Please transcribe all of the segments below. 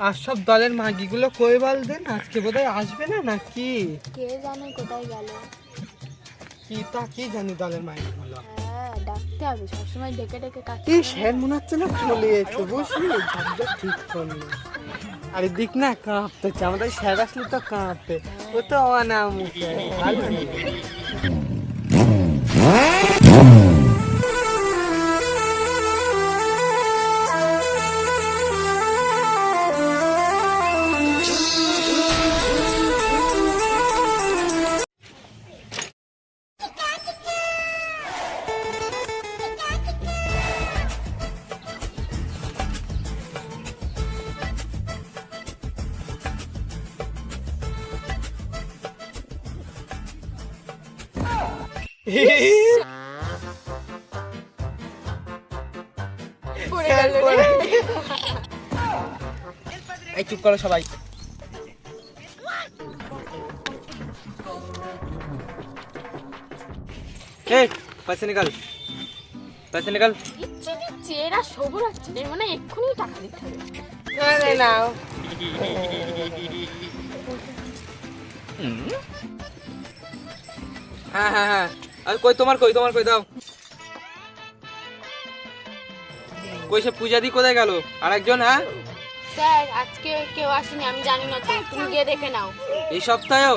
আর সব দলের মাগিগুলো কই বলতেন, আজকে বোধহয় আসবে না নাকি? কে জানে কোথায় গেল। কি জানি দলের মাগিগুলো। হ্যাঁ ডাকতে হবে, সবসময় ডেকে ডেকে কাজ। এই স্যার মনে হচ্ছে না চলে এসে, বুঝলি? ভাবটা ঠিক করলো। আরে দিক না কাঁপতেছে, আমাদের স্যার আসলে তো কাঁপতে, ও তো অনামুখে ভালো নেই। এই চুপ করো সবাই। এই पैसे निकाल, पैसे निकाल। ইচ্ছে দিচ্ছে, এরা সবুর আসছে, এর মানে এক্ষুনি টাকা দিতে হবে। আরে নাও। হ্যাঁ হ্যাঁ হ্যাঁ, আর কই তোমার কই দাও। কই সে পূজা দি কোথায় গেল? আরেকজন? হ্যাঁ স্যার আজকে কেউ আসেনি, আমি জানি না তো, তুমি গিয়ে দেখে নাও। এই সপ্তাহেও?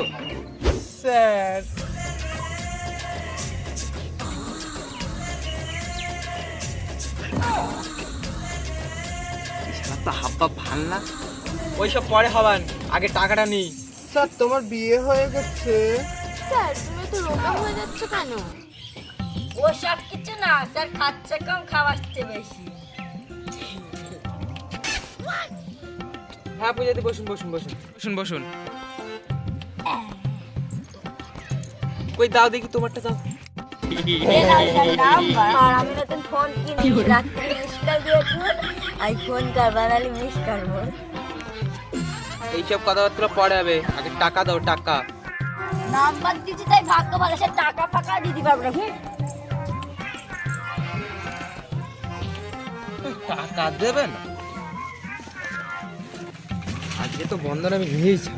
স্যার হাব্বা ভাল না, ওইসব পরে হবান, আগে টাকাটা নেই। স্যার তোমার বিয়ে হয়ে গেছে? স্যার তুমি তো রোগা হয়ে যাচ্ছ কেন? ও সব কিছু না স্যার, খাচ্ছে কম খাওয়াচ্ছে বেশি। হ্যাঁ পূজাদি বসুন বসুন বসুন বসুন বসুন। কই দাও দেখি তোমারটা দাও। আর আমি নতুন ফোন কিনি, রাত্রে মিস কল দিয়েছি, আইফোন কার বানালি মিস করবো। এইসব কথাবার্তা পরে হবে, আগে টাকা দাও টাকা। নাম্বার দিচ্ছি তাই ভাগ্য ভালো, সে টাকা ফাঁকা দিতে পারবো না। টাকা দেবেন? আজকে তো বন্ধন আমি নিয়েছি।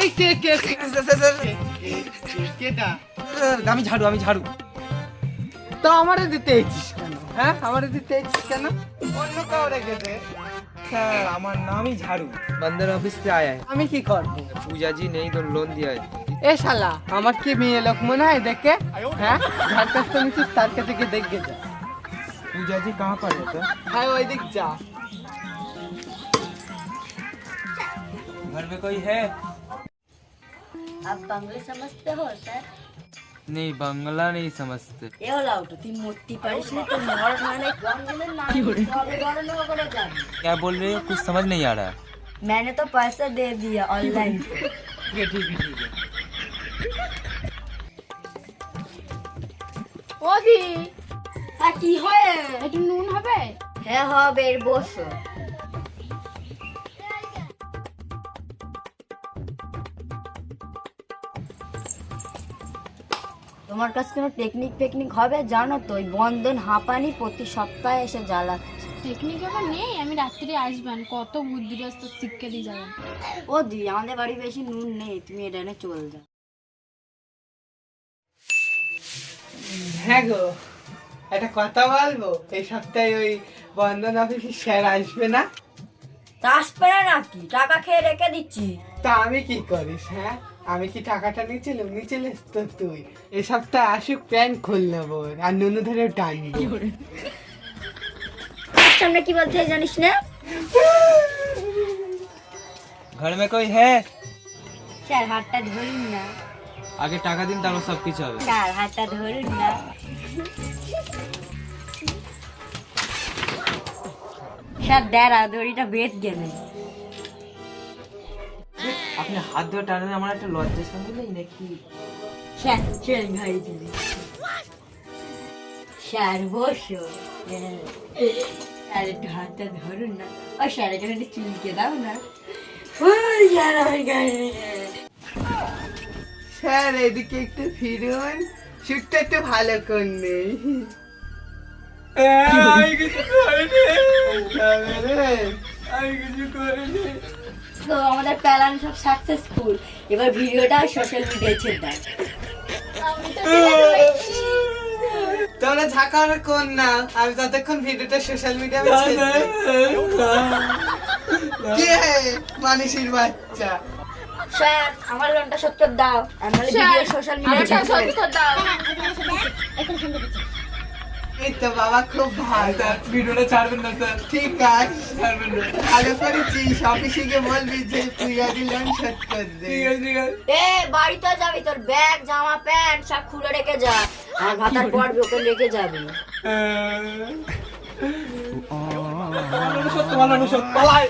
এই কে কেটা? আমি ঝাড়ু। তো আমারে দিতে এসেছিস কেন? হ্যাঁ আমারে দিতে এসেছিস কেন? অন্য কাউরে গেছে। স্যার আমার নামই ঝাড়ু, बंदर ऑफिस से आया है। আমি কি করব? पूजा जी नहीं तो लोन दिया है। এ শালা আমার কি মেয়ে লোক মনে হয় দেখে? হ্যাঁ যার কাছ থেকে নিচ্ছিস তার কাছে গিয়ে দেখে যা। पूजा जी कहाँ पर है? হ্যাঁ ওই দিক যা। घर में कोई है? आप बांग्ला समझते हो सर? नहीं बांग्ला नहीं समझते। এ হলো ওটা, তুই মূর্তি পারিস না তো মর মানে বাংলার নাম বড় বড় লোক করে যাবে। क्या बोल रहे हो? कुछ समझ नहीं आ रहा है। मैंने तो पैसा दे दिया ऑनलाइन। ठीक है ওদি আর কি হয়? একটু নুন হবে? হ্যাঁ হবে, বসো। তোমার কাছে কোনো টেকনিক হবে জানো তো? ওই বন্ধন হাঁপানি প্রতি সপ্তাহে এসে জ্বালাচ্ছে। টেকনিক আবার নেই, আমি রাত্রে আসবেন, কত বুদ্ধিরস্ত শিক্ষা দিয়ে যাবেন। ও দি আমাদের বাড়ি বেশি নুন নেই, তুমি এটা এনে চল যাও। হ্যাঁ গো একটা কথা বলবো, এই সপ্তাহে ওই বন্ধন অফিসে স্যার আসবে না? তা আসবে না নাকি? টাকা খেয়ে রেখে দিচ্ছি। তা আমি কি করিস? হ্যাঁ আমি কি টাকাটা নিয়েছিলিস তো তুই? এই সপ্তাহে আসুক, প্যান্ট খুল নেবো আর নুনু ধরে টানবি। সামনে কি বলতে জানিস না? घर में कोई है? স্যার হাতটা ধরুন না। আগে টাকা দিন তারপর সব কিছু হবে। স্যার হাতটা ধরুন না। স্যার দাঁড়া, দড়িটা বেঁধে গেলে। আপনি হাত ধরে টানেন, আমার একটা লজ্জা সঙ্গে নেই নাকি? স্যার চল ঘরে দিবি। স্যার বসো। স্যার একটু হাতটা ধরুন না। ও স্যার একটু চুলকে দাও না। ওই স্যার আমার গায়ে স্যার এদিকে একটু ফিরুন, শুটটা একটু ভালো করে নেই। আমি কিছু করিনি, আমি কিছু করিনি। তো আমাদের প্ল্যান সব সাকসেসফুল, এবার ভিডিওটা সোশ্যাল মিডিয়ায় ছেড়ে দাও। আমি তো যেটা করেছি। তোমরা ঝাঁকার কোন না, আমি ততক্ষণ ভিডিওটা সোশ্যাল মিডিয়ায় ছেড়ে দেই। কে মানুষের বাচ্চা? স্যার আমার লোনটা শোধ করে দাও, আমার ভিডিও সোশ্যাল মিডিয়ায় আচ্ছা, ছেড়ে সত্যি কথা দাও। এই তো বাবা খুব ভালো। ভিডিওটা ছাড়বেন না স্যার? ঠিক আছে, ছাড়বেন না। ভালো করেছিস, অফিসে গিয়ে বলবি যে প্রিয়াদি লোন শোধ করে দে। ঠিক আছে, ঠিক আছে। এ বাড়িতে যাবি, তোর ব্যাগ জামা প্যান্ট সব খুলে রেখে যা, আর ভাতার পর ওকে রেখে যাবি। ভালো সত্য, ভালো সত্য, পালাই।